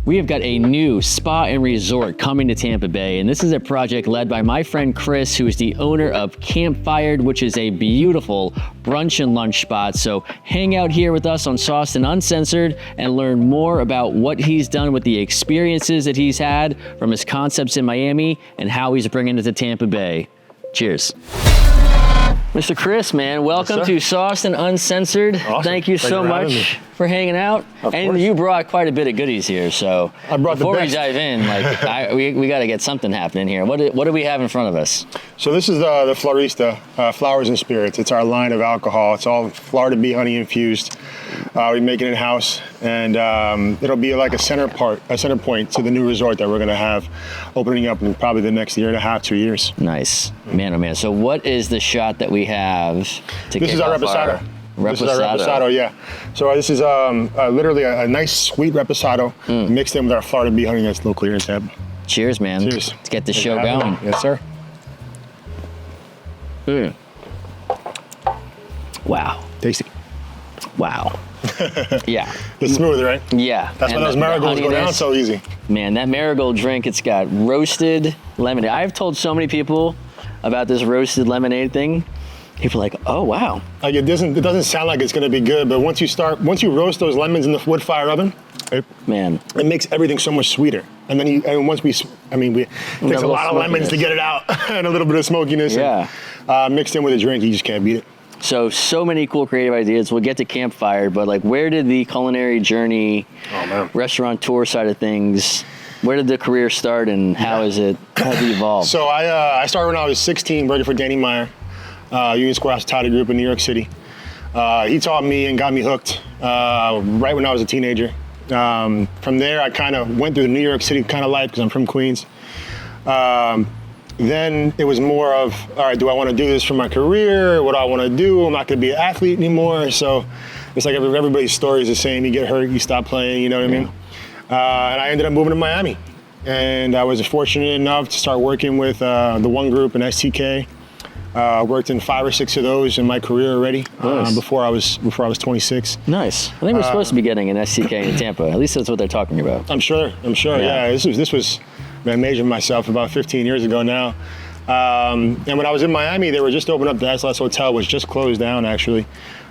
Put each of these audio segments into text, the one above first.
We have got a new spa and resort coming to Tampa Bay, and this is a project led by my friend Chris, who is the owner of Campfired, which is a beautiful brunch and lunch spot. So hang out here with us on Sauced and Uncensored and learn more about what he's done with the experiences that he's had from his concepts in Miami and how he's bringing it to Tampa Bay. Cheers. Mr. Chris, man, welcome to Sauced and Uncensored. Awesome. Thank you so much for hanging out. Of and course. You brought quite a bit of goodies here, so I brought before the we best. dive in, like we got to get something happening here. What do we have in front of us? So this is the Florista, Flowers and Spirits. It's our line of alcohol. It's all Florida bee honey infused. We make it in-house, and it'll be like a center point to the new resort that we're gonna have opening up in probably the next year and a half, 2 years. Nice. Man, oh man. So what is the shot that we have to This is our reposado. This is our reposado, yeah. So this is literally a nice sweet reposado mixed in with our Florida bee honey that's local here in Tampa. Cheers, man. Cheers. Let's get the Thanks show for having going. me. Yes, sir. Wow. Tasty. Wow. Yeah. It's smooth, right? Yeah. That's why And those the marigolds go down honeyness. so easy. Man, that marigold drink, it's got roasted lemonade. I've told so many people about this roasted lemonade thing. People are like, oh, wow. Like it doesn't sound like it's gonna be good, but once you roast those lemons in the wood fire oven, it makes everything so much sweeter. And then it takes a lot of lemons to get it out and a little bit of smokiness. Yeah. And, mixed in with a drink, you just can't beat it. So many cool creative ideas. We'll get to Campfire, but like, where did the culinary journey, restaurateur side of things, where did the career start, and how has it evolved? So I started when I was 16, working for Danny Meyer, Union Square Hospitality Group in New York City. He taught me and got me hooked right when I was a teenager. From there, I kind of went through the New York City kind of life because I'm from Queens. Then it was more of, all right, do I want to do this for my career? What do I want to do? I'm not going to be an athlete anymore. So it's like everybody's story is the same. You get hurt, you stop playing, you know what I mean? And I ended up moving to Miami. And I was fortunate enough to start working with the One Group and STK. Worked in 5 or 6 of those in my career already. Nice. Before I was 26. Nice. I think we're supposed to be getting an STK in Tampa. At least that's what they're talking about. I'm sure. Yeah. This was I measured myself about 15 years ago now. And when I was in Miami, they were just opening up. The SLS Hotel was just closed down actually,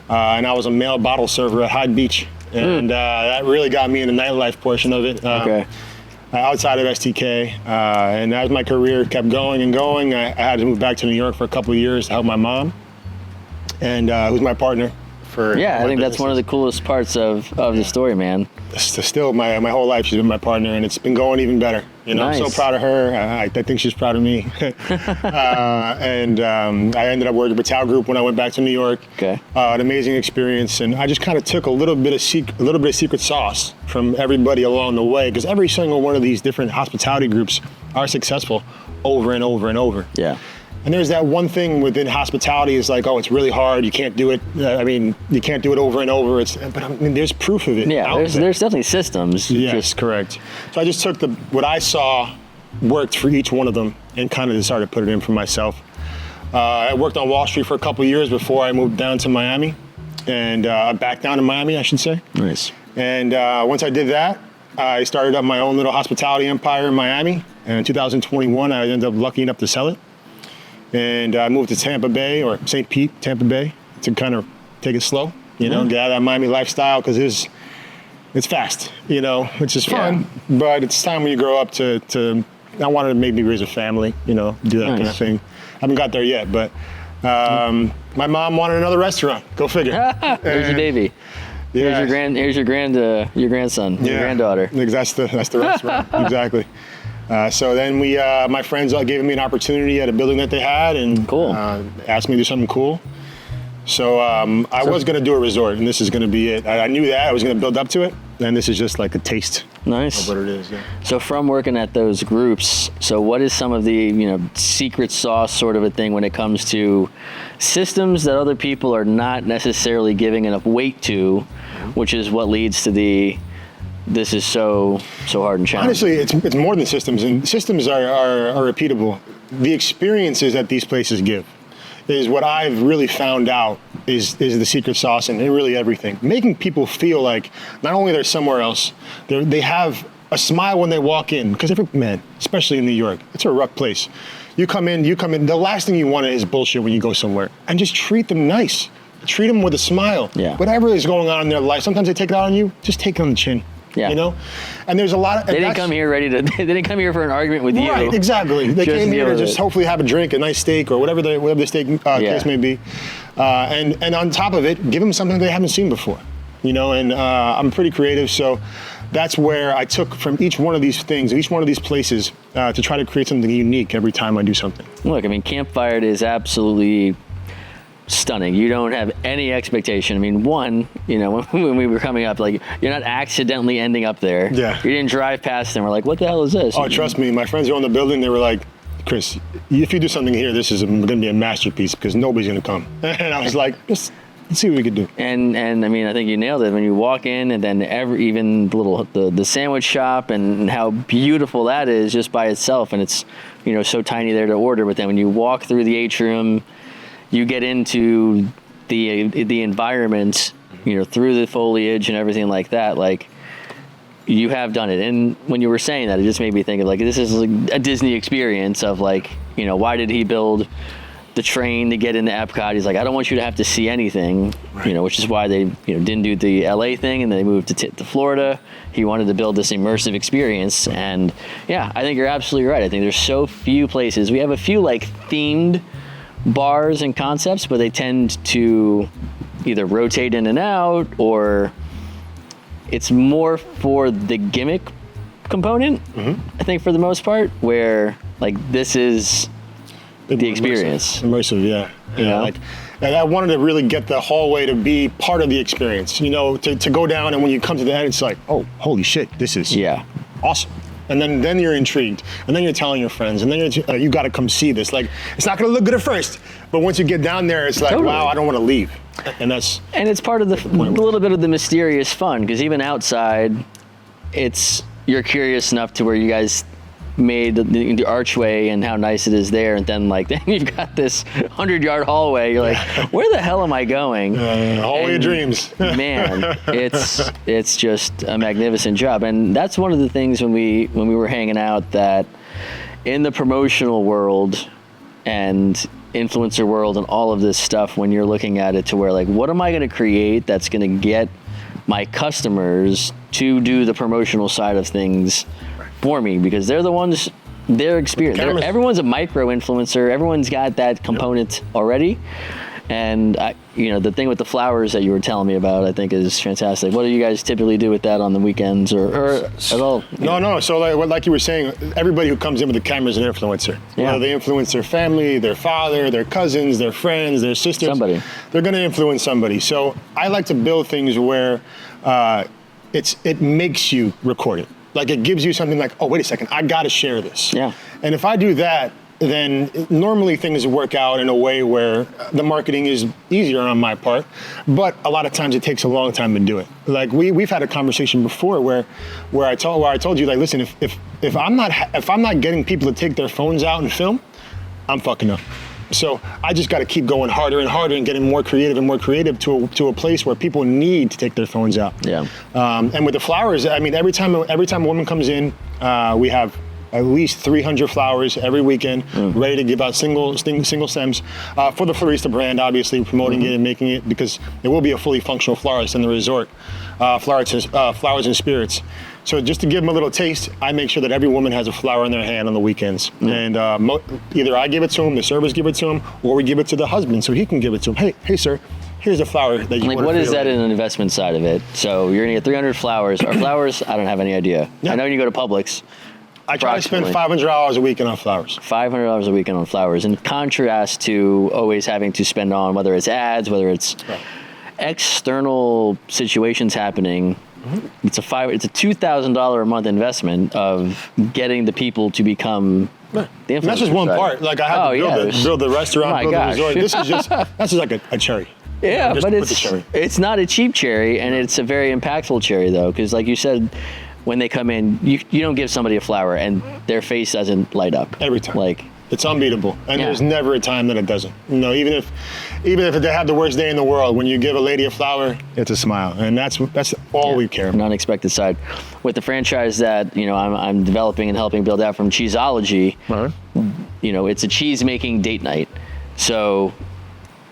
and I was a male bottle server at Hyde Beach, and that really got me in the nightlife portion of it. Outside of STK, and as my career kept going and going, I had to move back to New York for a couple of years to help my mom, and who's my partner for. Yeah, I think that's one of the coolest parts of the story, man. Still, my whole life she's been my partner, and it's been going even better. You know, Nice. I'm so proud of her. I think she's proud of me. And I ended up working with Tao Group when I went back to New York. Okay. An amazing experience, and I just kind of took a little bit of secret sauce from everybody along the way, because every single one of these different hospitality groups are successful over and over and over. Yeah. And there's that one thing within hospitality is like, oh, it's really hard. You can't do it. You can't do it over and over. There's proof of it. Yeah, there's definitely systems. Yes, correct. So I just took what I saw worked for each one of them and kind of decided to put it in for myself. I worked on Wall Street for a couple of years before I moved down to Miami, and back down to Miami, I should say. Nice. And once I did that, I started up my own little hospitality empire in Miami. And in 2021, I ended up lucky enough to sell it. And I moved to Tampa Bay, or St. Pete, Tampa Bay, to kind of take it slow, get out of that Miami lifestyle, because it's fast, which is fun. Yeah. But it's time when you grow up to I wanted to maybe raise a family, do that kind of thing. I haven't got there yet, but my mom wanted another restaurant. Go figure. There's your baby. Yeah. Here's your grandson, your granddaughter. That's the restaurant. Exactly. So then my friends gave me an opportunity at a building that they had, and asked me to do something cool. So I was going to do a resort, and this is going to be it. I knew that I was going to build up to it, and this is just like a taste. Nice. Of what it is. Yeah. So from working at those groups, so what is some of the secret sauce sort of a thing when it comes to systems that other people are not necessarily giving enough weight to, which is what leads to this is so hard and challenging? Honestly, it's more than systems, and systems are repeatable. The experiences that these places give is what I've really found out is the secret sauce, and really everything. Making people feel like not only they're somewhere else, they have a smile when they walk in, because man, especially in New York, it's a rough place. You come in, the last thing you want is bullshit when you go somewhere. And just treat them nice. Treat them with a smile. Yeah. Whatever is going on in their life, sometimes they take it out on you, just take it on the chin. Yeah. You know? And there's a lot of... They didn't come here they didn't come here for an argument with you. Right, exactly. They came here to just hopefully have a drink, a nice steak, or whatever the steak case may be. And on top of it, give them something they haven't seen before. You know, and I'm pretty creative, so that's where I took from each one of these things, each one of these places, to try to create something unique every time I do something. Look, I mean, Campfired is absolutely stunning. You don't have any expectation. I mean, one, you know, when we were coming up, like, you're not accidentally ending up there. Yeah. You didn't drive past them. We're like, what the hell is this? Oh, trust me, my friends who own the building, they were like, Chris, if you do something here, this is going to be a masterpiece because nobody's going to come. And I was like, let's see what we can do. And I mean, I think you nailed it. When you walk in, and then even the sandwich shop and how beautiful that is just by itself, and it's, you know, so tiny there to order. But then when you walk through the atrium, you get into the environment, you know, through the foliage and everything like that. Like, you have done it. And when you were saying that, it just made me think of, like, this is like a Disney experience of, like, you know, why did he build the train to get into Epcot? He's like, I don't want you to have to see anything, you know, which is why they, you know, didn't do the LA thing and they moved to Florida. He wanted to build this immersive experience. And yeah, I think you're absolutely right. I think there's so few places. We have a few like themed bars and concepts, but they tend to either rotate in and out, or it's more for the gimmick component, I think, for the most part, where like this is the experience. Immersive, yeah. You know? Like, and I wanted to really get the hallway to be part of the experience, you know, to go down, and when you come to the end, it's like, oh, holy shit, this is awesome. And then you're intrigued, and then you're telling your friends, and then you got to come see this. Like, it's not going to look good at first, but once you get down there, it's like, wow, I don't want to leave. And it's part of a little bit of the mysterious fun, because even outside, you're curious enough to where you guys made the archway and how nice it is there, and then like then you've got this 100-yard hallway. You're like, where the hell am I going? Hallway of dreams. Man, it's just a magnificent job, and that's one of the things when we were hanging out, that in the promotional world and influencer world and all of this stuff, when you're looking at it to where like, what am I going to create that's going to get my customers to do the promotional side of things for me, because they're the ones, their experience. Everyone's a micro influencer. Everyone's got that component already. And you know, the thing with the flowers that you were telling me about, I think is fantastic. What do you guys typically do with that on the weekends or at all? No. So like you were saying, everybody who comes in with the camera is an influencer. Yeah. You know, they influence their family, their father, their cousins, their friends, their sisters. Somebody. They're going to influence somebody. So I like to build things where it makes you record it. Like, it gives you something like, oh, wait a second, I got to share this. Yeah. And if I do that, then normally things work out in a way where the marketing is easier on my part, but a lot of times it takes a long time to do it. Like we've had a conversation before where I told you, like, listen, if I'm not getting people to take their phones out and film, I'm fucking up. So I just got to keep going harder and harder and getting more creative and more creative to a place where people need to take their phones out. Yeah. And with the flowers, I mean, every time a woman comes in, we have at least 300 flowers every weekend, ready to give out single stems for the Florista brand, obviously promoting it and making it, because it will be a fully functional florist in the resort, flowers and spirits. So just to give them a little taste, I make sure that every woman has a flower in their hand on the weekends. And either I give it to them, the servers give it to them, or we give it to the husband so he can give it to him. Hey, sir, here's a flower that you want to what is that in an investment side of it? So you're going to get 300 flowers. Are flowers? I don't have any idea. Yeah. I know when you go to Publix, I try to spend $500 a weekend on flowers. $500 a weekend on flowers, in contrast to always having to spend on, whether it's ads, whether it's external situations happening. It's a $2,000 a month investment of getting the people to become the influencers. That's just one part. Like, I have to build the restaurant, build the resort. This is that's just like a cherry. Yeah, but it's not a cheap cherry, and it's a very impactful cherry, though, because like you said, when they come in, you don't give somebody a flower and their face doesn't light up. Every time. Like, It's unbeatable, and Yeah. there's never a time that it doesn't. You know, even if they have the worst day in the world, when you give a lady a flower, it's a smile, and that's all we care An about. unexpected side. With the franchise that I'm developing and helping build out from Cheeseology, it's a cheese making date night. So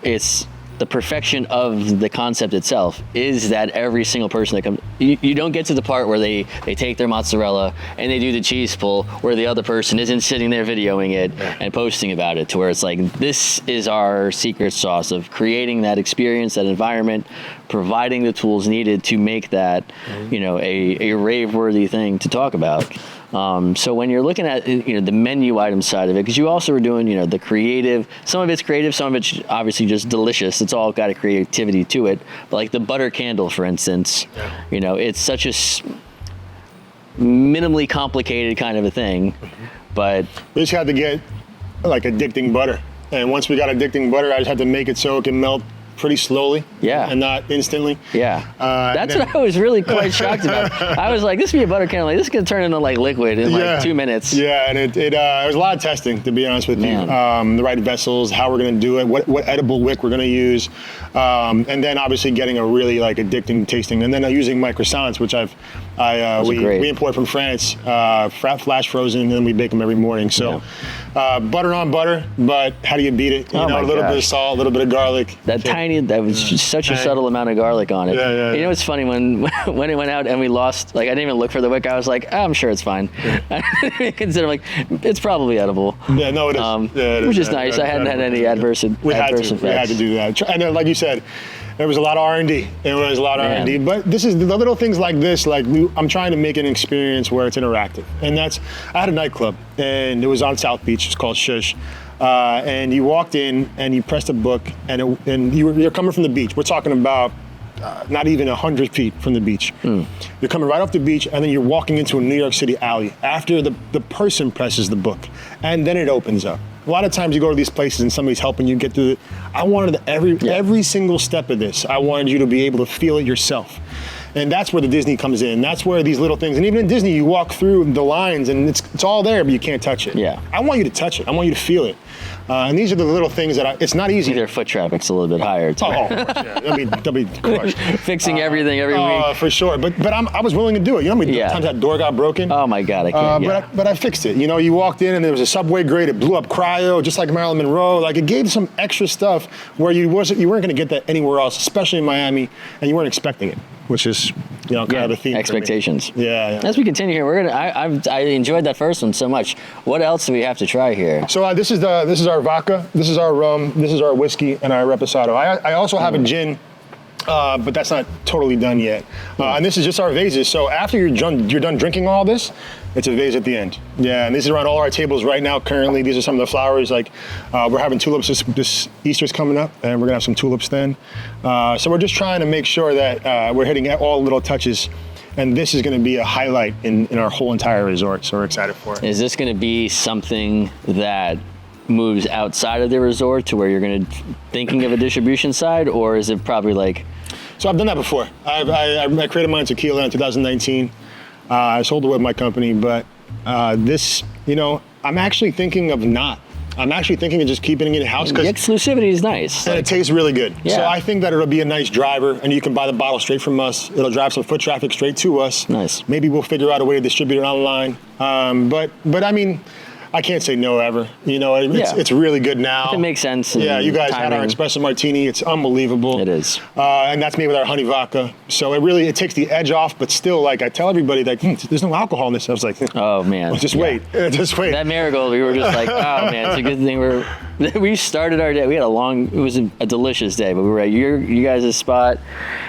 it's the perfection of the concept itself is that every single person that comes, you don't get to the part where they take their mozzarella and they do the cheese pull where the other person isn't sitting there videoing it and posting about it, to where it's like, this is our secret sauce of creating that experience, that environment, providing the tools needed to make that, a rave-worthy thing to talk about. So when you're looking at the menu item side of it, because you also are doing the creative, some of it's creative, some of it's obviously just delicious. It's all got a creativity to it. But like the butter candle, for instance, it's such a minimally complicated kind of a thing, but We just had to get like addicting butter, and once we got addicting butter, I just had to make it so it can melt pretty slowly, and not instantly. That's what I was really quite shocked about. I was like, this would be a butter candle. Like, this is gonna turn into like liquid in like 2 minutes. Yeah, and it was a lot of testing, to be honest with you. The right vessels, how we're gonna do it, what edible wick we're gonna use, and then obviously getting a really like addicting tasting, and then using microsilence, which we import from France, flash frozen, and then we bake them every morning. So butter on butter, but how do you beat it? A little bit of salt, a little bit of garlic. That was just such a subtle amount of garlic on it. It's funny when it went out and we lost, like I didn't even look for the wick. I was like, I'm sure it's fine. I didn't consider, like, it's probably edible. Yeah, no, it is. Which is nice. I hadn't had any adverse effects. We had to do that. And then, like you said, there was a lot of R&D. But this is the little things like this. Like I'm trying to make an experience where it's interactive, and I had a nightclub, and it was on South Beach. It's called Shush. And you walked in and you pressed a book, and you're coming from the beach. We're talking about not even 100 feet from the beach. You're coming right off the beach, and then you're walking into a New York City alley after the person presses the book, and then it opens up. A lot of times you go to these places and somebody's helping you get through it. I wanted every single step of this. I wanted you to be able to feel it yourself. And that's where the Disney comes in. That's where these little things, and even in Disney, you walk through the lines and it's all there, but you can't touch it. I want you to touch it. I want you to feel it. And these are the little things that it's not easy. Their foot traffic's a little bit higher too. They'll be crushed. Fixing everything every week. For sure. But I was willing to do it. You know how many times that door got broken? Oh my God, I can't. But I fixed it. You walked in and there was a subway grate. It blew up cryo, just like Marilyn Monroe. Like, it gave some extra stuff where you weren't going to get that anywhere else, especially in Miami, and you weren't expecting it, which is kind of the theme. Expectations. Yeah. As we continue here, I enjoyed that first one so much. What else do we have to try here? So this is our vodka, this is our rum, this is our whiskey, and our reposado. I also have a gin, but that's not totally done yet. And this is just our vases. So after you're done drinking all this, it's a vase at the end. Yeah, and this is around all our tables right now. Currently, these are some of the flowers. Like we're having tulips this Easter's coming up, and we're gonna have some tulips then. So we're just trying to make sure that we're hitting all little touches. And this is going to be a highlight in our whole entire resort, so we're excited for it. Is this going to be something that moves outside of the resort to where you're going to thinking of a distribution side, or is it probably like? So I've done that before. I created my own tequila in 2019. I sold it with my company, but this, I'm actually thinking of not. I'm actually thinking of just keeping it in-house. The exclusivity is nice. And it tastes really good. Yeah. So I think that it'll be a nice driver, and you can buy the bottle straight from us. It'll drive some foot traffic straight to us. Nice. Maybe we'll figure out a way to distribute it online. But I mean, I can't say no ever. It's really good now. It makes sense. Yeah, you guys had our espresso martini. It's unbelievable. It is. And that's made with our honey vodka. So it takes the edge off, but still, like, I tell everybody, like, there's no alcohol in this. I was like, oh man, just wait. That marigold, we were just like, oh man, it's a good thing we started our day. We had it was a delicious day, but we were at you guys' spot,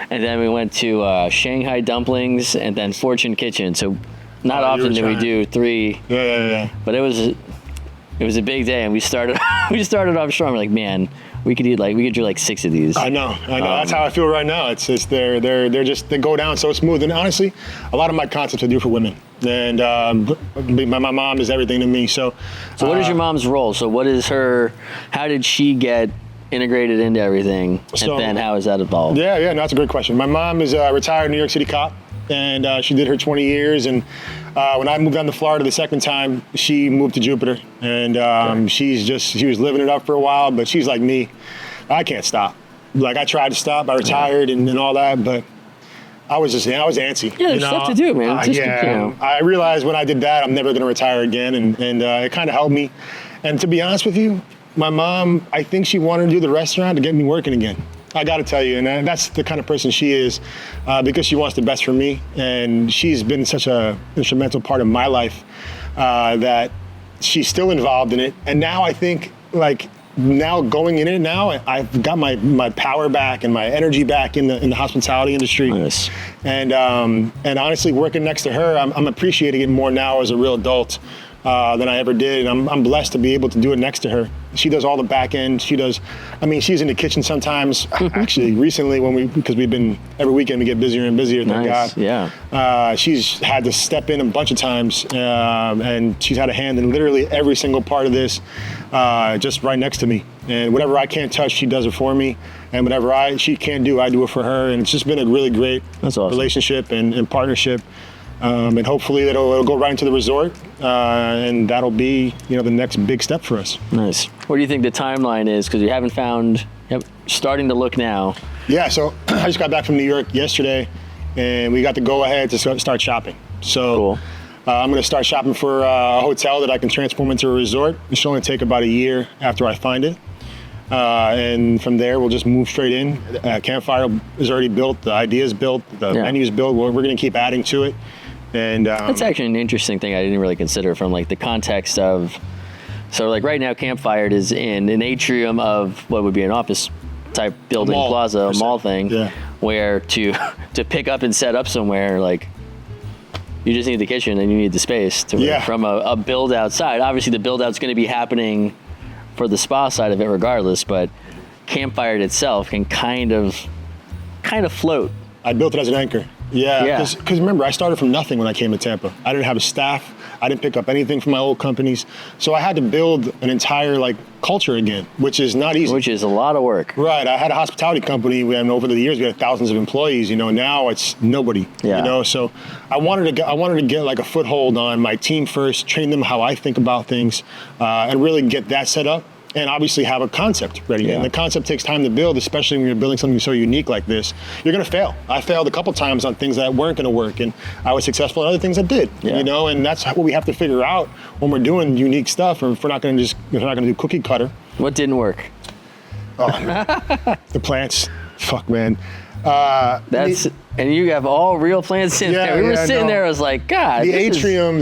and then we went to Shanghai dumplings and then Fortune Kitchen. So not often do we do three. Yeah. But it was a big day, and we started off strong. We're like, man, we could do like 6 of these. I know. That's how I feel right now. It's just they go down so smooth. And honestly, a lot of my concepts I do for women. And my mom is everything to me. So what is your mom's role? So how did she get integrated into everything? And then how has that evolved? Yeah, no, that's a great question. My mom is a retired New York City cop. and she did her 20 years. And when I moved down to Florida the second time, she moved to Jupiter, and she was living it up for a while. But she's like me, I can't stop. Like I tried to stop, I retired and all that, but I was antsy. Yeah, there's stuff to do, man. I realized when I did that, I'm never going to retire again, and it kind of helped me. And to be honest with you, my mom, I think she wanted to do the restaurant to get me working again. I got to tell you, and that's the kind of person she is, because she wants the best for me, and she's been such a instrumental part of my life that she's still involved in it. And now I think, like, now going in it now, I've got my power back and my energy back in the hospitality industry. Nice. And honestly, working next to her, I'm appreciating it more now as a real adult than I ever did. And I'm blessed to be able to do it next to her. She does all the back end. She's in the kitchen sometimes. Actually, recently because we've been, every weekend we get busier and busier, thank God. Yeah. She's had to step in a bunch of times, and she's had a hand in literally every single part of this, just right next to me. And whatever I can't touch, she does it for me. And whatever she can't do, I do it for her. And it's just been a really great relationship and partnership. And hopefully it'll go right into the resort, and that'll be the next big step for us. Nice. What do you think the timeline is? Because you haven't found, starting to look now. Yeah, so I just got back from New York yesterday, and we got to go ahead to start shopping. So cool. I'm going to start shopping for a hotel that I can transform into a resort. It should only take about a year after I find it. And from there, we'll just move straight in. Campfire is already built. The idea is built. The menu is built. We're going to keep adding to it. And that's actually an interesting thing I didn't really consider from like the context of, so like right now Campfired is in an atrium of what would be an office type building, a mall thing, where to pick up and set up somewhere, like you just need the kitchen and you need the space from a build outside. Obviously the build out's going to be happening for the spa side of it regardless, but Campfired itself can kind of float. I built it as an anchor. Yeah, because remember, I started from nothing when I came to Tampa. I didn't have a staff. I didn't pick up anything from my old companies. So I had to build an entire culture again, which is not easy. Which is a lot of work. Right. I had a hospitality company, and over the years we had thousands of employees. Now it's nobody. Yeah. So I wanted to get like a foothold on my team first, train them how I think about things, and really get that set up. And obviously have a concept ready. Yeah. And the concept takes time to build, especially when you're building something so unique like this. You're going to fail. I failed a couple times on things that weren't going to work, and I was successful in other things that did. And that's what we have to figure out when we're doing unique stuff, or if we're not going to do cookie cutter. What didn't work? Oh, the plants. Fuck, man. And you have all real plants in there. We were sitting there, I was like, God. The atrium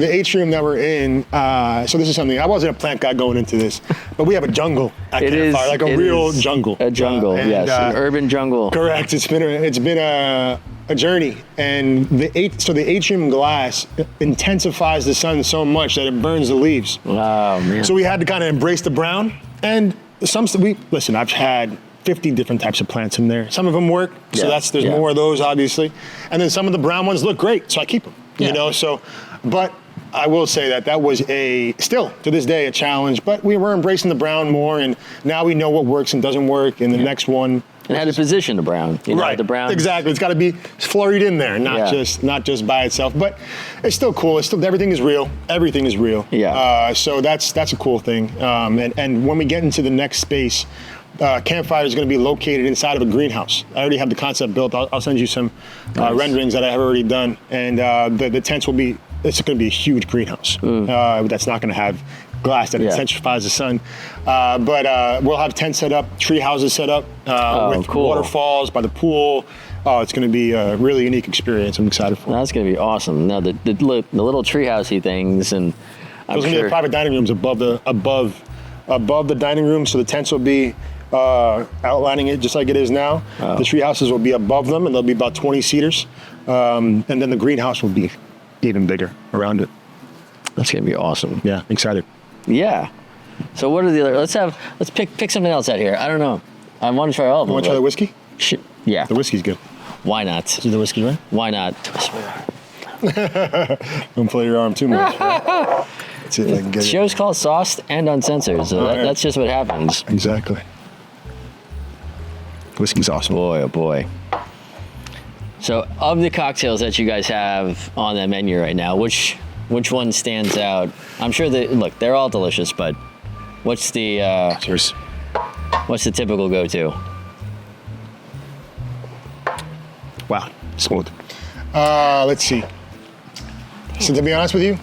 that we're in, so this is something, I wasn't a plant guy going into this, but we have a jungle at Campfire, like a real jungle. A jungle, yes, an urban jungle. Correct, it's been a journey, and the atrium glass intensifies the sun so much that it burns the leaves. Wow, man. So we had to kind of embrace the brown, and I've had 50 different types of plants in there. Some of them work, so there's more of those, obviously. And then some of the brown ones look great, so I keep them, but I will say that was still to this day, a challenge, but we were embracing the brown more, and now we know what works and doesn't work, and the next one. And how to position the brown. Right, the brown. Exactly, it's gotta be floried in there, not just by itself, but it's still cool. Everything is real. Everything is real. Yeah. So that's a cool thing. And when we get into the next space, Campfire is going to be located inside of a greenhouse. I already have the concept built. I'll send you some renderings that I have already done. And the tents it's going to be a huge greenhouse. That's not going to have glass that intensifies the sun. But we'll have tents set up, tree houses set up with waterfalls by the pool. Oh, it's going to be a really unique experience. I'm excited for it. That's going to be awesome. Now, the little treehousey things, and there's going to be the private dining rooms above the dining room, so the tents will be outlining it just like it is now. The tree houses will be above them, and there'll be about 20 seaters. And then the greenhouse will be even bigger around it. That's going to be awesome. Yeah, excited. Yeah. So what are the other, let's pick something else out here. I don't know. I want to try all of them. You want to try the whiskey? Yeah. The whiskey's good. Why not? Is the whiskey right? Why not? Don't play your arm too much. Right? Let's see if I can get The show's called Sauced and Uncensored, so that's just what happens. Exactly. Whiskey's awesome. Boy, oh boy. So of the cocktails that you guys have on that menu right now, which one stands out? I'm sure look, they're all delicious, but what's the Cheers. What's the typical go-to? Wow, smooth. Let's see. So to be honest with you,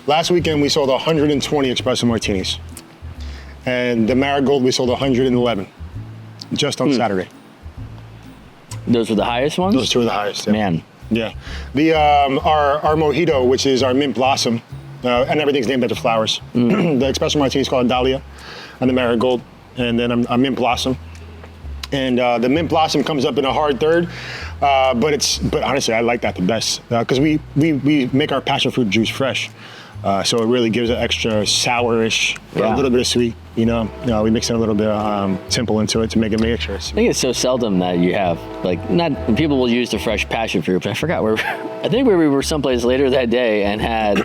last weekend we sold 120 espresso martinis. And the Marigold we sold 111 just on Saturday. Those were the highest ones? Those two are the highest. Yeah. Man. Yeah. The our mojito, which is our mint blossom, and everything's named after flowers. The espresso martini is called Dahlia, and the Marigold, and then a mint blossom. And the mint blossom comes up in a hard third, but honestly, I like that the best because we make our passion fruit juice fresh, so it really gives an extra sourish, a little bit of sweet. We mix in a little bit of simple into it to make it extra. I think it's so seldom that you have not people will use the fresh passion fruit, but I forgot where. I think where we were someplace later that day and had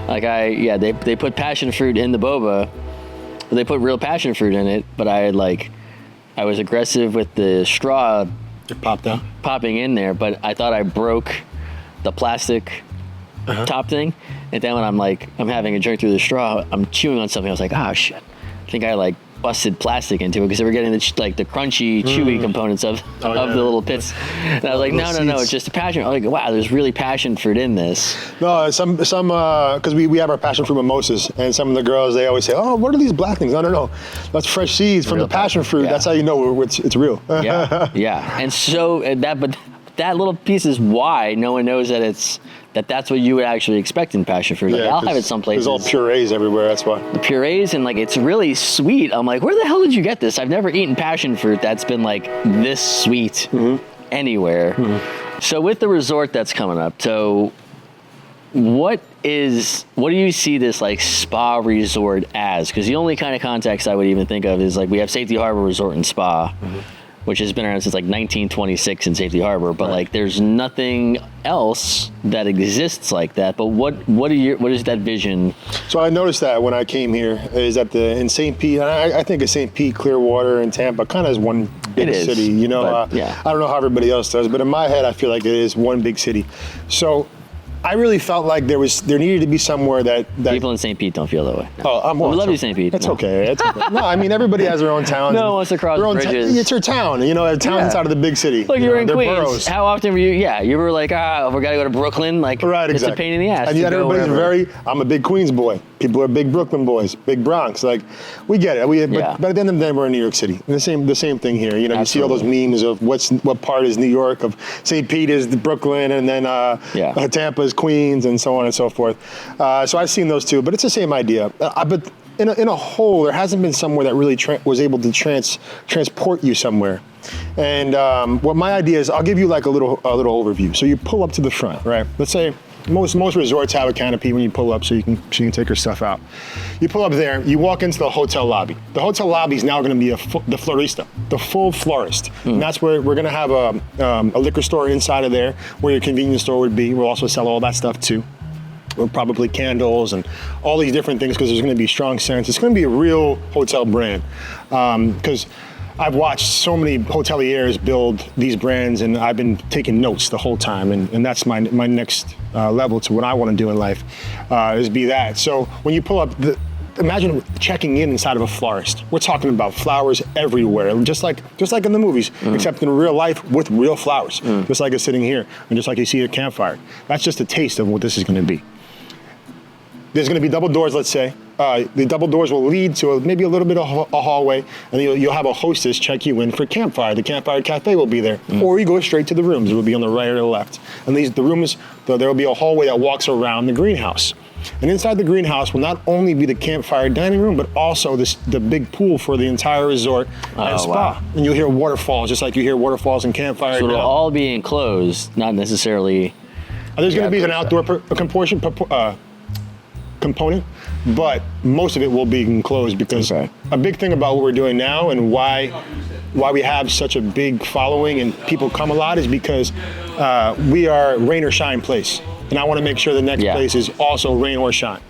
they put passion fruit in the boba. They put real passion fruit in it, but I was aggressive with the straw It popped out. Popping in there, but I thought I broke the plastic top thing. And then when I'm having a drink through the straw, I'm chewing on something. I was like, oh shit. I think I busted plastic into it because they were getting the crunchy, chewy components of the little pits. And I was like, no, it's just a passion. I was like, wow, there's really passion fruit in this. No, some because we have our passion fruit mimosas, and some of the girls, they always say, oh, what are these black things? No, that's fresh seeds from the passion fruit. Yeah. That's how you know it's real. Yeah. And so but that little piece is why no one knows that that's what you would actually expect in passion fruit. I'll have it someplace. There's all purees everywhere, that's why. The purees, and it's really sweet. I'm like, where the hell did you get this? I've never eaten passion fruit that's been this sweet anywhere. Mm-hmm. So with the resort that's coming up, so what do you see this spa resort as? Because the only kind of context I would even think of is we have Safety Harbor Resort and Spa, which has been around since 1926 in Safety Harbor, but there's nothing else that exists like that. But what is that vision? So I noticed that when I came here is that in St. Pete, and I think of St. Pete, Clearwater, and Tampa kind of as one big city. I don't know how everybody else does, but in my head, I feel like it is one big city. So I really felt like there needed to be somewhere that people in St. Pete don't feel that way. No. Oh, we love you, St. Pete. It's okay. It's okay. No, I mean everybody has their own town. No one wants to cross bridges. It's your town. A town inside of the big city. Look, you're in Queens. Boroughs. How often were you? Yeah, you were we gotta go to Brooklyn. Right, exactly. It's a pain in the ass. And yet everybody's I'm a big Queens boy. People are big Brooklyn boys, big Bronx. We get it. But at the end of the day, we're in New York City. And the same thing here. You see all those memes of what part is New York, of St. Pete is Brooklyn, and then Tampa is Queens, and so on and so forth. So I've seen those too, but it's the same idea. But in a whole, there hasn't been somewhere that really was able to transport you somewhere. And what my idea is, I'll give you a little overview. So you pull up to the front, right? Let's say most resorts have a canopy when you pull up, so you can take your stuff out. You pull up there, you walk into the hotel lobby. The hotel lobby is now going to be the Florista, the full florist. And that's where we're going to have a liquor store inside of there, where your convenience store would be. We'll also sell all that stuff too. Or probably candles and all these different things, because there's going to be strong scents. It's going to be a real hotel brand, because I've watched so many hoteliers build these brands, and I've been taking notes the whole time, and that's my next level to what I want to do in life, is be that. So when you pull up, imagine checking inside of a florist. We're talking about flowers everywhere, just like in the movies, except in real life with real flowers, just like it's sitting here, and just like you see at Campfired. That's just a taste of what this is going to be. There's going to be double doors, let's say. The double doors will lead to maybe a little bit of a hallway, and you'll have a hostess check you in for Campfire. The Campfire Cafe will be there. Or you go straight to the rooms. It will be on the right or the left. And the rooms, there will be a hallway that walks around the greenhouse. And inside the greenhouse will not only be the Campfire dining room, but also the big pool for the entire resort and spa. Wow. And you'll hear waterfalls, just like you hear waterfalls in Campfire. So it'll all be enclosed, not necessarily... There's going to be an outdoor component, but most of it will be enclosed, because a big thing about what we're doing now and why we have such a big following and people come a lot is because we are rain or shine place, and I want to make sure the next place is also rain or shine,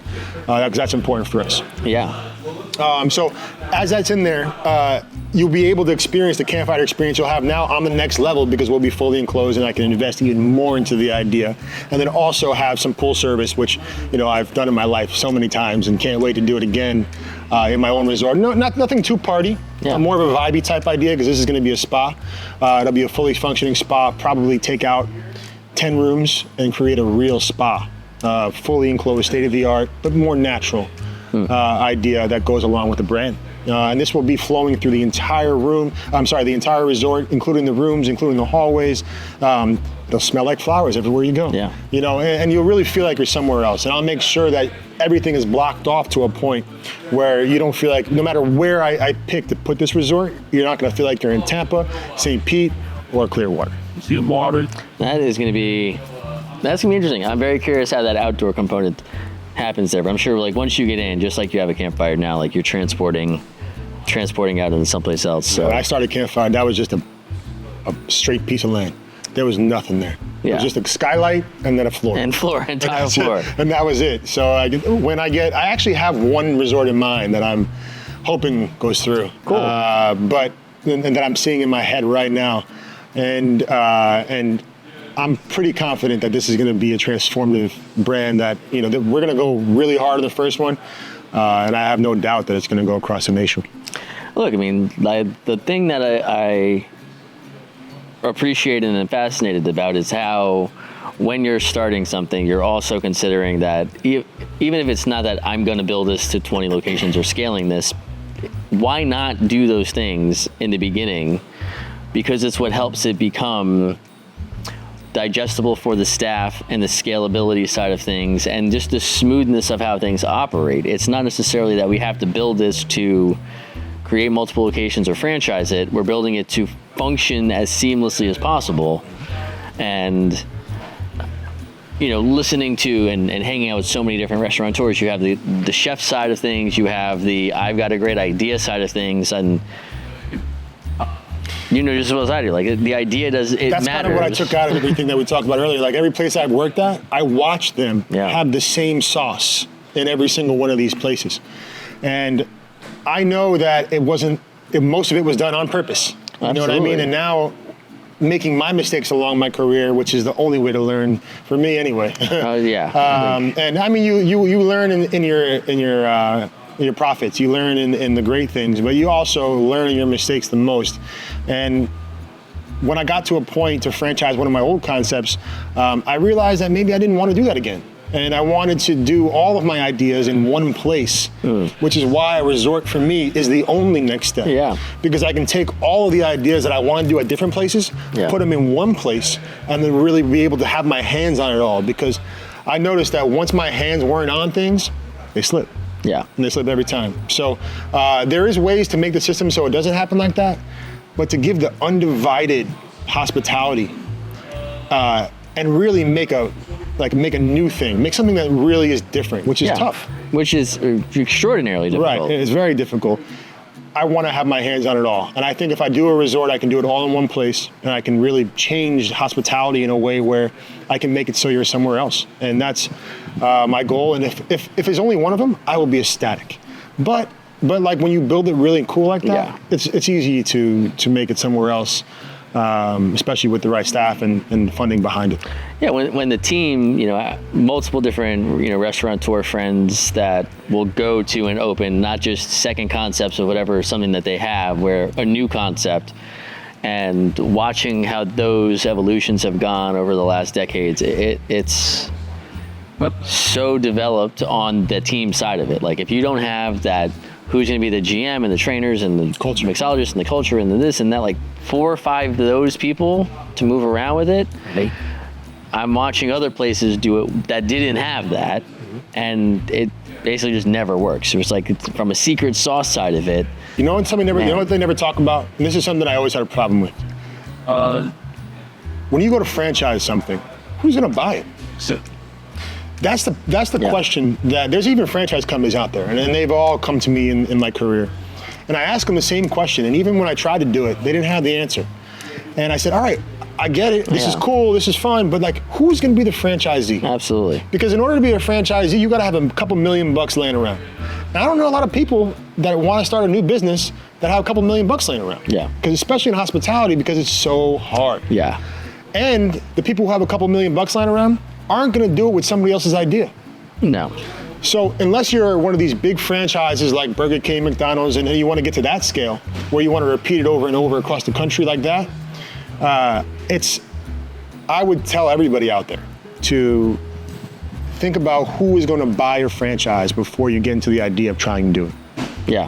because that's important for us. Yeah. So as that's in there, you'll be able to experience the Campfired experience you'll have now on the next level, because we'll be fully enclosed and I can invest even more into the idea. And then also have some pool service, which, you know, I've done in my life so many times and can't wait to do it again in my own resort. No, nothing too party, more of a vibey type idea, because this is going to be a spa. It'll be a fully functioning spa, probably take out 10 rooms and create a real spa. Fully enclosed, state-of-the-art, but more natural idea that goes along with the brand. And this will be flowing through the entire the entire resort, including the rooms, including the hallways. It'll smell like flowers everywhere you go. Yeah. You know, and you'll really feel like you're somewhere else. And I'll make sure that everything is blocked off to a point where you don't feel like, no matter where I pick to put this resort, you're not going to feel like you're in Tampa, St. Pete, or Clearwater. That is going to be... That's gonna be interesting. I'm very curious how that outdoor component happens there. But I'm sure, like, once you get in, just like you have a Campfire now, like you're transporting out into someplace else. So when I started Campfire, that was just a straight piece of land. There was nothing there. It was just a skylight and then a floor. Entire floor. And that was it. So I actually have one resort in mind that I'm hoping goes through. Cool. But that I'm seeing in my head right now, and I'm pretty confident that this is going to be a transformative brand that, you know, that we're going to go really hard on the first one. And I have no doubt that it's going to go across the nation. Look, I mean, the thing that I appreciate and am fascinated about is how, when you're starting something, you're also considering that even if it's not that I'm going to build this to 20 locations or scaling this, why not do those things in the beginning? Because it's what helps it become digestible for the staff and the scalability side of things and just the smoothness of how things operate. It's not necessarily that we have to build this to create multiple locations or franchise it. We're building it to function as seamlessly as possible. And, you know, listening to and hanging out with so many different restaurateurs, you have the chef side of things, you have the I've got a great idea side of things, and you know just as well as I do, like the idea That's matters. Kind of what I took out of everything that we talked about earlier. Like every place I've worked at, I watched them have the same sauce in every single one of these places. And I know that most of it was done on purpose. You know what I mean? And now, making my mistakes along my career, which is the only way to learn, for me anyway. And I mean, you learn in your profits, you learn in the great things, but you also learn in your mistakes the most. And when I got to a point to franchise one of my old concepts, I realized that maybe I didn't want to do that again. And I wanted to do all of my ideas in one place, which is why a resort for me is the only next step. Yeah. Because I can take all of the ideas that I want to do at different places, put them in one place, and then really be able to have my hands on it all. Because I noticed that once my hands weren't on things, they slip. Yeah. And they slip every time. So there is ways to make the system so it doesn't happen like that, but to give the undivided hospitality and really make a new thing, make something that really is different, which is tough. Which is extraordinarily difficult. Right, it's very difficult. I want to have my hands on it all. And I think if I do a resort, I can do it all in one place, and I can really change hospitality in a way where I can make it so you're somewhere else. And that's my goal. And if it's only one of them, I will be ecstatic. But like when you build it really cool like that, it's easy to make it somewhere else, especially with the right staff and funding behind it. Yeah, when the team, you know, multiple different, you know, restaurateur friends that will go to and open not just second concepts of whatever, something that they have, where a new concept, and watching how those evolutions have gone over the last decades, it's so developed on the team side of it. Like if you don't have that, who's going to be the GM and the trainers and the culture mixologists and the culture and the this and that, like 4 or 5 of those people to move around with it. I'm watching other places do it that didn't have that, and it basically just never works. It's like it's from a secret sauce side of it. You know what they never talk about? And this is something I always had a problem with. When you go to franchise something, who's going to buy it? That's the question. That there's even franchise companies out there, and they've all come to me in my career, and I ask them the same question. And even when I tried to do it, they didn't have the answer. And I said, all right, I get it. This is cool. This is fun. But like, who's going to be the franchisee? Absolutely. Because in order to be a franchisee, you got to have a couple $1 million laying around. And I don't know a lot of people that want to start a new business that have a couple $1,000,000 laying around. Yeah. Because especially in hospitality, because it's so hard. Yeah. And the people who have a couple $1,000,000 lying around aren't going to do it with somebody else's idea. No. So unless you're one of these big franchises like Burger King, McDonald's, and you want to get to that scale where you want to repeat it over and over across the country like that, I would tell everybody out there to think about who is going to buy your franchise before you get into the idea of trying to do it. Yeah.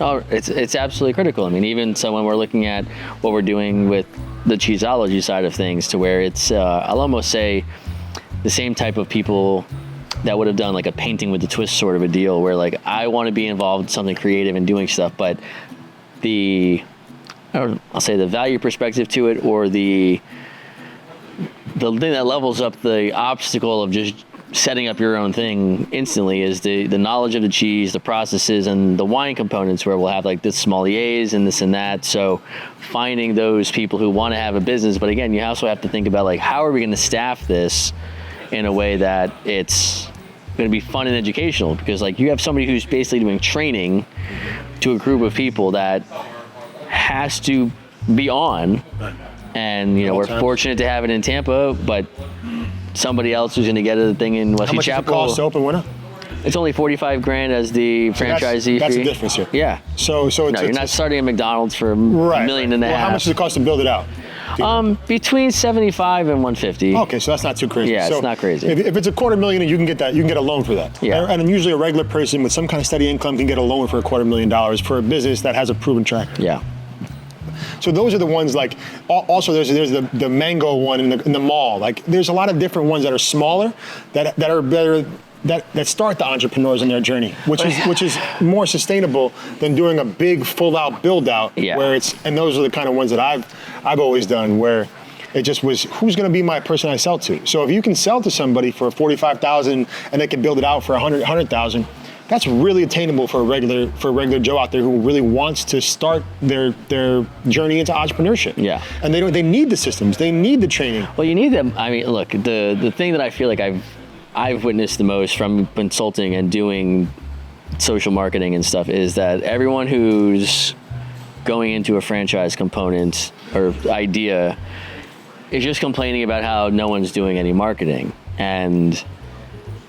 Oh, it's absolutely critical. I mean, even so when we're looking at what we're doing with the cheeseology side of things, to where it's, I'll almost say the same type of people that would have done like a painting with a twist sort of a deal, where like I want to be involved in something creative and doing stuff, but I'll say the value perspective to it, or the thing that levels up the obstacle of just setting up your own thing instantly is the knowledge of the cheese, the processes, and the wine components, where we'll have like this sommeliers and this and that. So finding those people who want to have a business, but again, you also have to think about like, how are we going to staff this in a way that it's going to be fun and educational? Because like you have somebody who's basically doing training to a group of people that has to be on, and you know, we're fortunate to have it in Tampa, but somebody else who's going to get a thing in Wesley Chapel. How much does it cost to open winner? It's only $45,000 as the franchisee that's fee. the difference here. Yeah. So No, you're not starting at McDonald's for $1.5 million. Well, how much does it cost to build it out? Between 75 and 150. Okay, so that's not too crazy. Yeah, so it's not crazy. If it's $250,000, and you can get that, you can get a loan for that. Yeah. And usually a regular person with some kind of steady income can get a loan for $250,000 for a business that has a proven track record. Yeah. So those are the ones like. Also, there's the mango one in the mall. Like, there's a lot of different ones that are smaller that are better. That start the entrepreneurs in their journey, which is more sustainable than doing a big full out build out. Yeah. And those are the kind of ones that I've always done, where it just was, who's going to be my person I sell to. So if you can sell to somebody for $45,000 and they can build it out for $100,000, that's really attainable for a regular Joe out there who really wants to start their journey into entrepreneurship. Yeah. And they need the systems, they need the training. Well, you need them. I mean, look, the thing that I feel like I've witnessed the most from consulting and doing social marketing and stuff is that everyone who's going into a franchise component or idea is just complaining about how no one's doing any marketing, and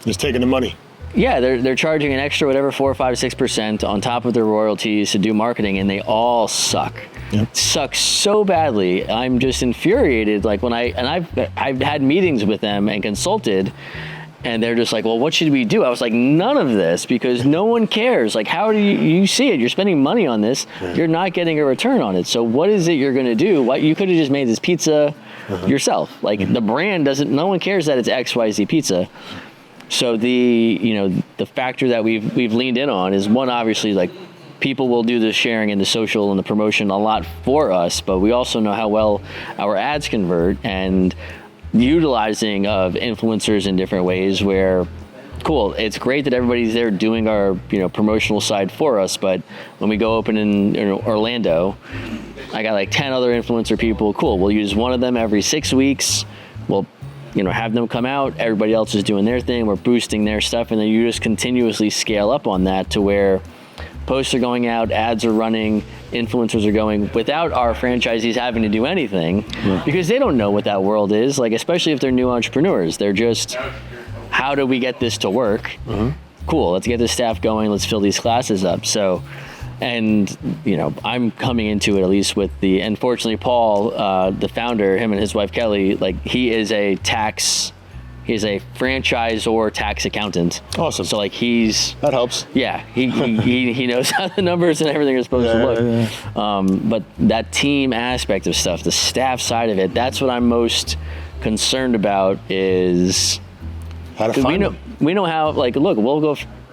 just taking the money. Yeah, they're charging an extra whatever 4, 5, 6% on top of their royalties to do marketing, and they all suck. Yep. Suck so badly. I'm just infuriated. Like I've had meetings with them and consulted, and they're just like, well, what should we do? I was like, none of this, because no one cares. Like, how do you see it? You're spending money on this. Yeah. You're not getting a return on it. So what is it you're going to do? What, you could have just made this pizza yourself. Like, the brand doesn't, no one cares that it's XYZ pizza. So the factor that we've leaned in on is, one, obviously, like, people will do the sharing and the social and the promotion a lot for us, but we also know how well our ads convert, and utilizing of influencers in different ways, where, cool, it's great that everybody's there doing our promotional side for us, but when we go open in Orlando, I got like 10 other influencer people. Cool, we'll use one of them every 6 weeks. We'll have them come out. Everybody else is doing their thing. We're boosting their stuff, and then you just continuously scale up on that to where posts are going out, ads are running, influencers are going, without our franchisees having to do anything, because they don't know what that world is. Like, especially if they're new entrepreneurs, they're just, how do we get this to work? Cool, let's get the staff going, let's fill these classes up. So, and I'm coming into it at least with unfortunately Paul, the founder, him and his wife Kelly, like, he's a franchisor tax accountant. Awesome. So like that helps. Yeah, he knows how the numbers and everything are supposed to look. Yeah. But that team aspect of stuff, the staff side of it, that's what I'm most concerned about, is how to find them. We know how, like, look,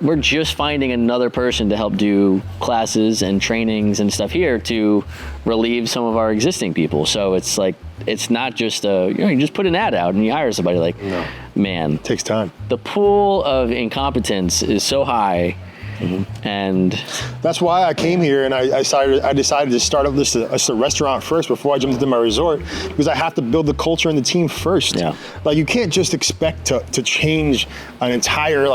we're just finding another person to help do classes and trainings and stuff here to relieve some of our existing people. So it's like, it's not just you just put an ad out and you hire somebody. Like, no. Man, it takes time. The pool of incompetence is so high. And that's why I came here, and I decided to start up this as a restaurant first before I jumped into my resort, because I have to build the culture and the team first. Yeah. Like, you can't just expect to change an entire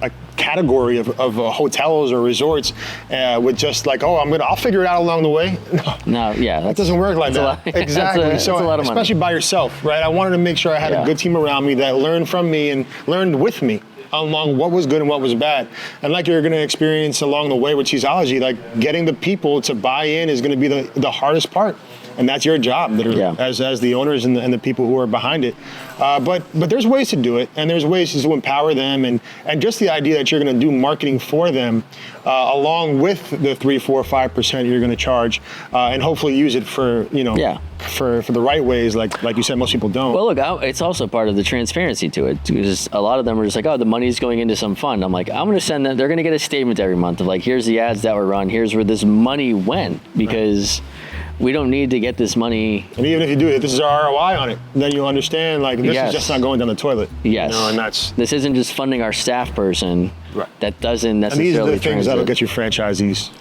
a category of hotels or resorts with just like, oh, I'll figure it out along the way. No, yeah, that doesn't work like that. Exactly. That's a lot of money. Especially by yourself, right? I wanted to make sure I had a good team around me that learned from me and learned with me along what was good and what was bad. And like you're going to experience along the way with Cheeseology, like getting the people to buy in is going to be the hardest part. And that's your job, literally, as the owners and the people who are behind it. But there's ways to do it, and there's ways to empower them, and just the idea that you're going to do marketing for them, along with the 3, 4, 5% you're going to charge, and hopefully use it for for the right ways, like you said, most people don't. Well, look, it's also part of the transparency to it, because a lot of them are just like, oh, the money's going into some fund. I'm like, I'm going to send them. They're going to get a statement every month of like, here's the ads that were run, here's where this money went, because. We don't need to get this money. And even if you do it, this is our ROI on it, then you'll understand, like, this is just not going down the toilet. Yes. And this isn't just funding our staff person. Right. That doesn't necessarily And these are the things that'll get you franchisees.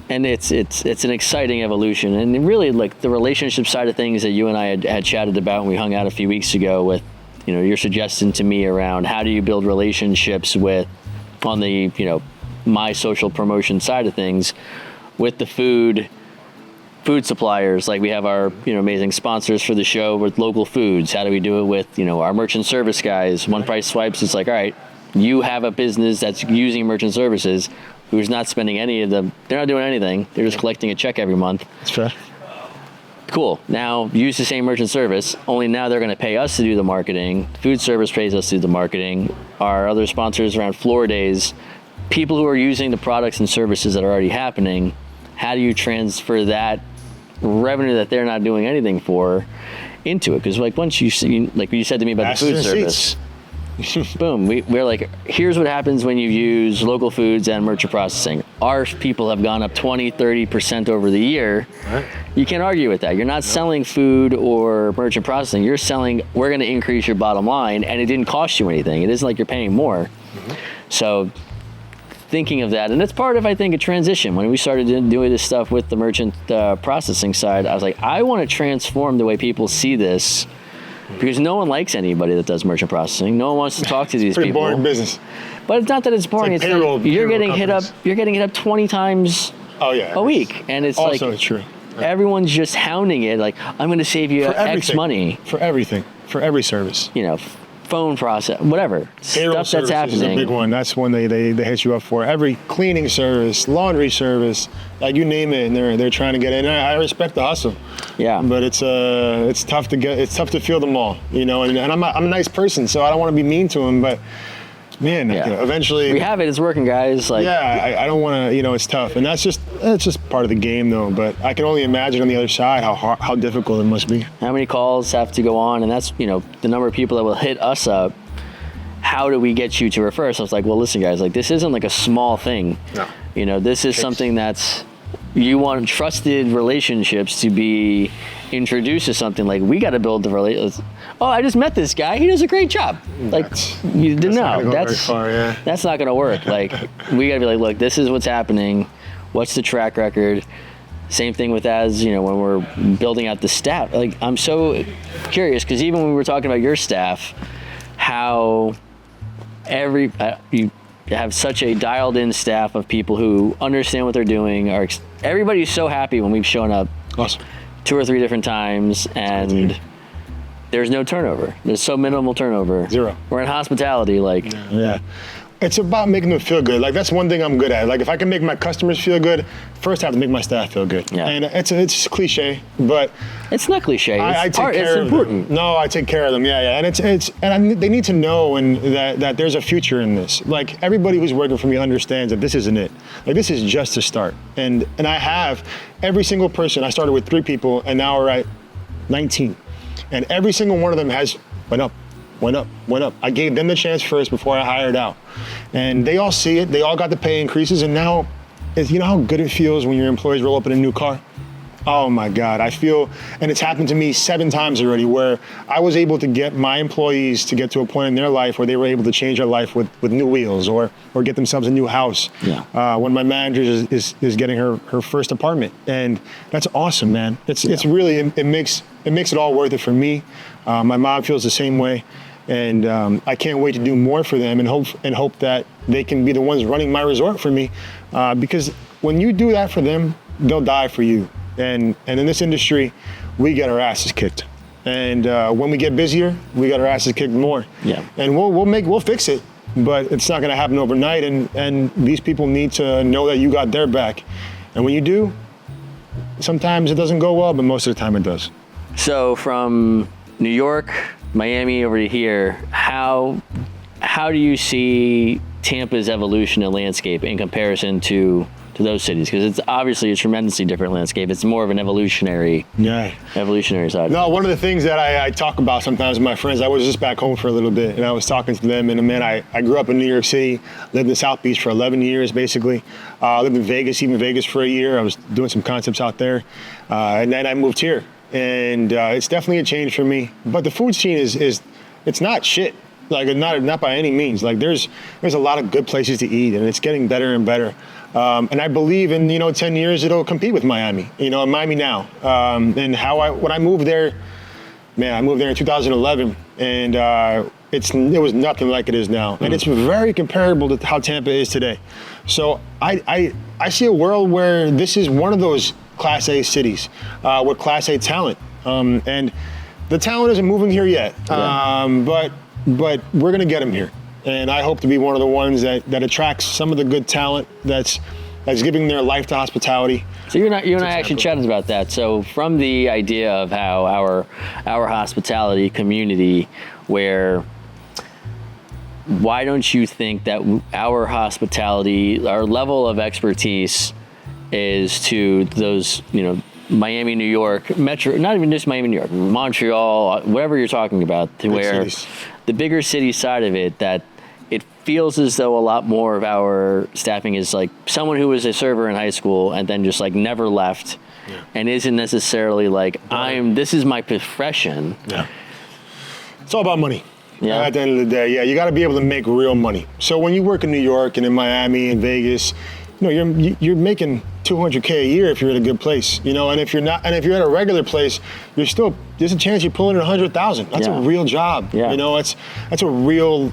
And it's an exciting evolution. And really, like, the relationship side of things that you and I had chatted about when we hung out a few weeks ago with, your suggestion to me around how do you build relationships with, on the, my social promotion side of things, with the food suppliers. Like we have our amazing sponsors for the show with local foods. How do we do it with our merchant service guys? One Price Swipes. It's like, all right, you have a business that's using merchant services who's not spending any of them. They're not doing anything. They're just collecting a check every month. That's fair. Cool. Now use the same merchant service, only now they're going to pay us to do the marketing. Food service pays us to do the marketing. Our other sponsors around Florida Days, people who are using the products and services that are already happening, how do you transfer that revenue that they're not doing anything for into it? Because like once you see, like you said to me about the food service, boom, we're like, here's what happens when you use local foods and merchant processing. Our people have gone up 20-30% over the year. Right. You can't argue with that. You're not selling food or merchant processing. You're selling, we're going to increase your bottom line, and it didn't cost you anything. It isn't like you're paying more. Mm-hmm. So thinking of that, and that's part of, I think, a transition. When we started doing this stuff with the merchant processing side, I was like, I want to transform the way people see this, because no one likes anybody that does merchant processing. No one wants to talk to these pretty people. Boring business. But it's not that it's boring. It's like payroll, you're getting companies. You're getting hit up 20 times a week, and it's also like true. Right. Everyone's just hounding it. Like, I'm going to save you X money for everything, for every service. Phone process, whatever. Payroll stuff that's happening. Is a big one. That's one they hit you up for. Every cleaning service, laundry service, like you name it, and they're trying to get in. I respect the hustle. Yeah. But it's tough to get. It's tough to feel them all, And I'm a nice person, so I don't want to be mean to them, but. Man, eventually we have it. It's working, guys. Like, I don't want to. It's tough, and that's just part of the game, though. But I can only imagine on the other side how difficult it must be. How many calls have to go on, and that's the number of people that will hit us up. How do we get you to refer? So it's like, well, listen, guys, like this isn't like a small thing. No. This is something that's you want trusted relationships to be introduced to something. Like we got to build the relationship. Oh, I just met this guy. He does a great job. Like, you didn't know. That's not going to work. Like, we got to be like, look, this is what's happening. What's the track record? Same thing with when we're building out the staff. Like, I'm so curious because even when we were talking about your staff, how you have such a dialed-in staff of people who understand what they're doing. Everybody's so happy when we've shown up. Awesome. 2 or 3 different times, and there's no turnover. There's so minimal turnover. 0. We're in hospitality, like. Yeah. It's about making them feel good. Like that's one thing I'm good at. Like if I can make my customers feel good, first I have to make my staff feel good. Yeah. And it's cliche, but it's not cliche. I take care of important. them. No, I take care of them. Yeah. And they need to know that there's a future in this. Like everybody who's working for me understands that this isn't it. Like this is just a start. And I have every single person. I started with 3 people, and now we're at 19, and every single one of them has went up. I gave them the chance first before I hired out. And they all see it. They all got the pay increases. And now, you know how good it feels when your employees roll up in a new car? Oh my God, I feel, and it's happened to me 7 times already, where I was able to get my employees to get to a point in their life where they were able to change their life with new wheels or get themselves a new house. Yeah. When my manager is getting her first apartment. And that's awesome, man. It's really, it makes it all worth it for me. My mom feels the same way. And I can't wait to do more for them and hope that they can be the ones running my resort for me. Because when you do that for them, they'll die for you. And in this industry, we get our asses kicked. And when we get busier, we get our asses kicked more. Yeah. And we'll fix it, but it's not gonna happen overnight. And these people need to know that you got their back. And when you do, sometimes it doesn't go well, but most of the time it does. So from New York, Miami over to here, how do you see Tampa's evolution and landscape in comparison to those cities? Because it's obviously a tremendously different landscape. It's more of an evolutionary side. No, one of the things that I talk about sometimes with my friends, I was just back home for a little bit, and I was talking to them, and man, I grew up in New York City, lived in South Beach for 11 years, basically. Lived in Vegas for a year. I was doing some concepts out there, and then I moved here. And it's definitely a change for me. But the food scene it's not shit. Like not by any means. Like there's a lot of good places to eat, and it's getting better and better. And I believe in 10 years it'll compete with Miami. Miami now. And when I moved there, man, I moved there in 2011, and it was nothing like it is now. And it's very comparable to how Tampa is today. So I see a world where this is one of those Class A cities with Class A talent, and the talent isn't moving here yet. But we're gonna get them here, and I hope to be one of the ones that attracts some of the good talent that's giving their life to hospitality. So you and I actually chatted about that. So from the idea of how our hospitality community, where why don't you think that our hospitality, our level of expertise is to those, Miami, New York, Metro, not even just Miami, New York, Montreal, whatever you're talking about, to where the bigger city side of it, that it feels as though a lot more of our staffing is like someone who was a server in high school and then just like never left and isn't necessarily like, this is my profession. Yeah. It's all about money. Yeah. At the end of the day, you got to be able to make real money. So when you work in New York and in Miami and Vegas, you're making $200K a year if you're at a good place, and if you're not, and if you're at a regular place, there's a chance you're pulling in 100,000. That's a real job. Yeah. That's a real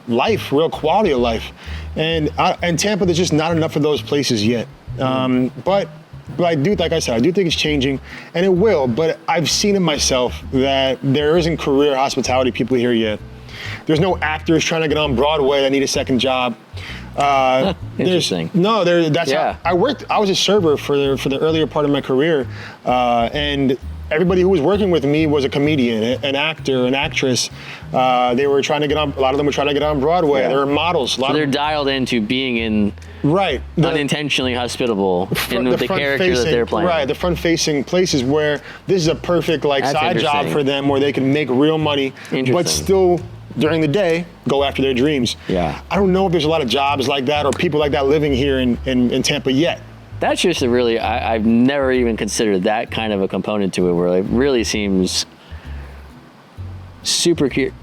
life, real quality of life. And Tampa, there's just not enough of those places yet. But I do, like I said, I do think it's changing, and it will. But I've seen it myself that there isn't career hospitality people here yet. There's no actors trying to get on Broadway that need a second job. Interesting. I was a server for the earlier part of my career, and everybody who was working with me was a comedian, an actor, an actress. They were trying to get on. A lot of them were trying to get on Broadway. Yeah. They were models. So they're dialed into being in unintentionally hospitable in the character that they're playing. Right, the front-facing places where this is a perfect side job for them, where they can make real money, but still, during the day, go after their dreams. Yeah. I don't know if there's a lot of jobs like that or people like that living here in Tampa yet. That's just I've never even considered that kind of a component to it, where it really seems super cute.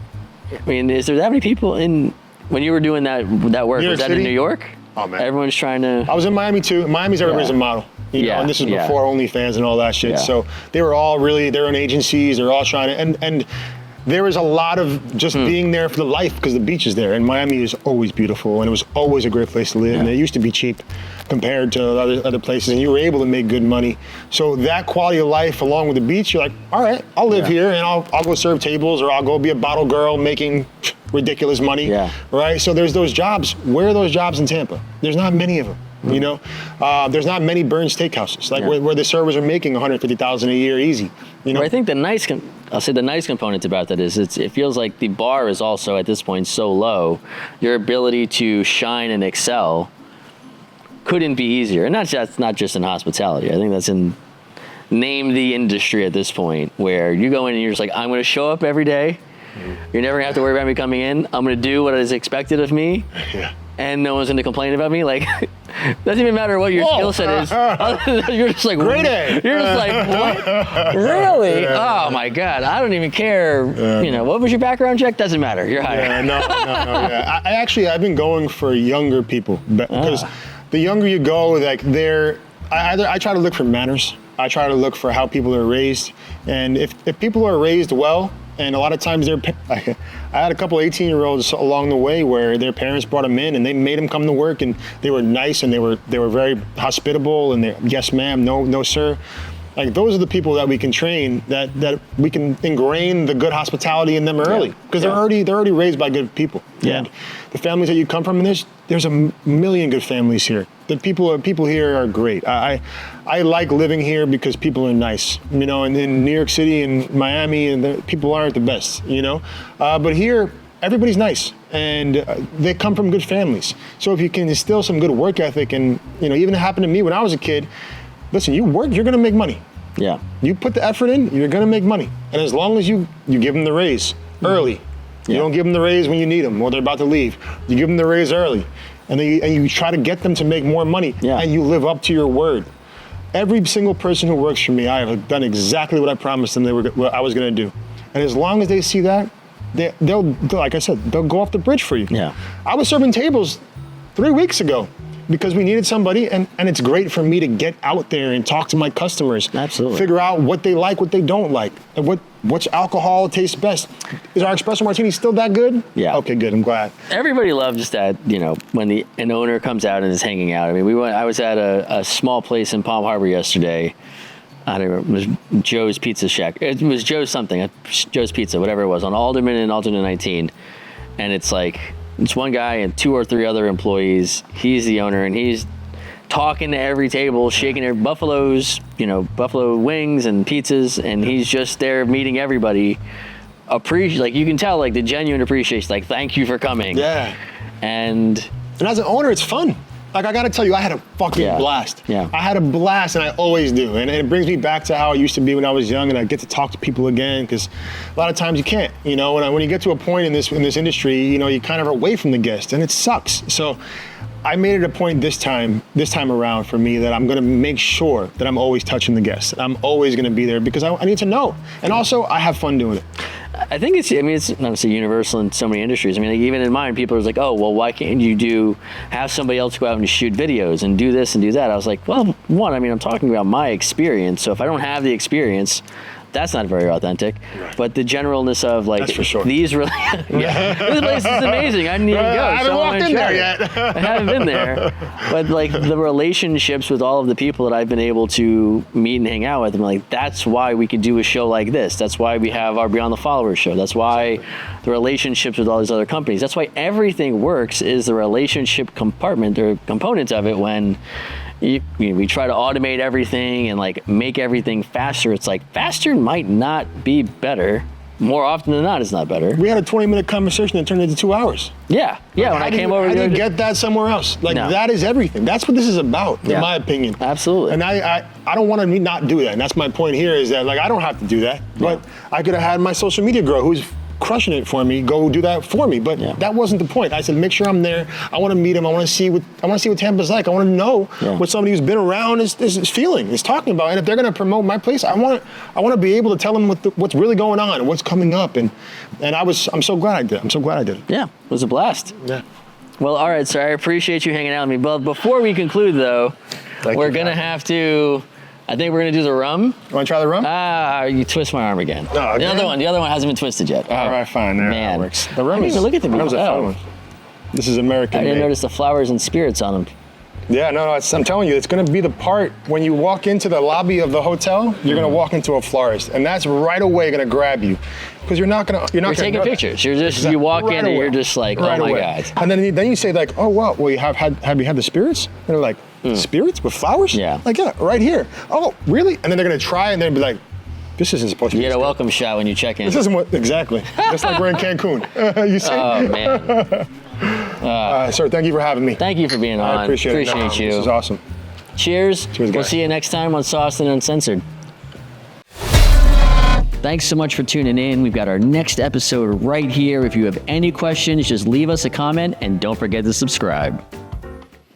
I mean, is there that many people when you were doing that work, was that in New York? Oh man. Everyone's trying to. I was in Miami too. Miami's everybody's a model. And this is before OnlyFans and all that shit. Yeah. So they were all they're in agencies, they're all trying to, and there was a lot of just being there for the life because the beach is there. And Miami is always beautiful, and it was always a great place to live. And it used to be cheap compared to other places, and you were able to make good money. So that quality of life along with the beach, you're like, all right, I'll live here, and I'll go serve tables, or I'll go be a bottle girl making ridiculous money. Yeah. Right? So there's those jobs. Where are those jobs in Tampa? There's not many of them. There's not many Burns steakhouses where the servers are making $150,000 a year easy. Well, I think the nice component about that is it feels like the bar is also at this point so low. Your ability to shine and excel couldn't be easier, and that's not just in hospitality. I think that's in name the industry at this point, where you go in and you're just like, I'm going to show up every day. You're never going to have to worry about me coming in. I'm going to do what is expected of me. Yeah. And no one's going to complain about me. Doesn't even matter what your skill set is. You're just like, great A. You're just like, what? Really? Yeah. Oh my God. I don't even care. What was your background check? Doesn't matter. You're hired. Yeah, no. Yeah. I've been going for younger people because the younger you go, I try to look for manners. I try to look for how people are raised. And if people are raised well, And a lot of times I had a couple 18-year-olds along the way where their parents brought them in and they made them come to work, and they were nice and they were very hospitable, and they, yes ma'am, no sir. Like, those are the people that we can train, that we can ingrain the good hospitality in them early, because they're already raised by good people. Yeah. And the families that you come from, and there's a million good families here. The people here are great. I like living here because people are nice, you know. And in New York City and Miami, and the people aren't the best, you know. But here, everybody's nice, and they come from good families. So if you can instill some good work ethic, and you know, even it happened to me when I was a kid. Listen, you work, you're gonna make money. Yeah. You put the effort in, you're gonna make money. And as long as you give them the raise early, you don't give them the raise when you need them or they're about to leave. You give them the raise early, and you try to get them to make more money, and you live up to your word. Every single person who works for me, I have done exactly what I promised them what I was gonna do. And as long as they see that, they'll, like I said, they'll go off the bridge for you. Yeah. I was serving tables 3 weeks ago, because we needed somebody, and it's great for me to get out there and talk to my customers. Absolutely. Figure out what they like, what they don't like, and which alcohol tastes best. Is our espresso martini still that good? Yeah. Okay, good, I'm glad. Everybody loves that, you know, when an owner comes out and is hanging out. I mean, I was at a small place in Palm Harbor yesterday. I don't remember, it was Joe's Pizza Shack. It was Joe's something, Joe's Pizza, whatever it was, on Alderman and Alderman 19. And it's like, it's one guy and 2 or 3 other employees. He's the owner, and he's talking to every table, shaking their buffalo wings and pizzas, and he's just there meeting everybody. Like, you can tell, like, the genuine appreciation, like, thank you for coming. Yeah. And as an owner, it's fun. Like, I gotta tell you, I had a fucking blast. Yeah. I had a blast, and I always do. And it brings me back to how it used to be when I was young, and I get to talk to people again, because a lot of times you can't, you know. When you get to a point in this industry, you know, you kind of are away from the guest, and it sucks. So I made it a point this time around for me that I'm gonna make sure that I'm always touching the guests. I'm always gonna be there because I need to know. And also, I have fun doing it. I think it's not to say universal in so many industries. I mean, like, even in mine, people are like, oh, well, why can't you have somebody else go out and shoot videos and do this and do that? I was like, well, one, I mean, I'm talking about my experience. So if I don't have the experience, that's not very authentic. Right. But the generalness of, like, that's for sure. These really, this place is amazing. I need to go. I haven't walked in there yet. I haven't been there. But, like, the relationships with all of the people that I've been able to meet and hang out with, I'm like, that's why we could do a show like this. That's why we have our Beyond the Followers show. That's why the relationships with all these other companies. That's why everything works, is the relationship compartment or component of it. When we try to automate everything and, like, make everything faster, it's like, faster might not be better. More often than not, it's not better. We had a 20-minute conversation that turned into 2 hours. Yeah. When I came over, I didn't get that somewhere else. Like, that is everything. That's what this is about, in my opinion. Absolutely. And I don't want to not do that. And that's my point here, is that, like, I don't have to do that. But I could have had my social media girl, who's crushing it for me, go do that for me. But that wasn't the point. I said, make sure I'm there. I want to meet him. I want to see what Tampa's like. I want to know what somebody who's been around is feeling, is talking about. And if they're going to promote my place, I want to be able to tell them what's really going on and what's coming up. And I'm so glad I did. I'm so glad I did it. Yeah, it was a blast. Yeah. Well, all right, sir. I appreciate you hanging out with me. But before we conclude, though, we're going to have to. I think we're gonna do the rum. You wanna try the rum? You twist my arm again. No, again? The other one hasn't been twisted yet. All right, fine. There, man. That works. The rum is. Look at the one. This is American. I didn't made. notice the flowers and spirits on them. Yeah, no, I'm telling you, it's gonna be the part when you walk into the lobby of the hotel. You're gonna walk into a florist, and that's right away gonna grab you, because you're not gonna. You're taking pictures. You're just you walk in and you're just like, oh my god. And then you say, like, oh wow, well, have you had the spirits? And they're like, spirits with flowers? Yeah. Like, yeah, right here. Oh, really? And then they're gonna try, and they'll be like, this isn't supposed to be. You get a welcome shot when you check in. This isn't what exactly. Just like we're in Cancun. You see? Oh man. Sir, thank you for having me. Thank you for being on. I appreciate it. You. This is awesome. Cheers. Cheers, guys. We'll see you next time on Sauced and Uncensored. Thanks so much for tuning in. We've got our next episode right here. If you have any questions, just leave us a comment and don't forget to subscribe.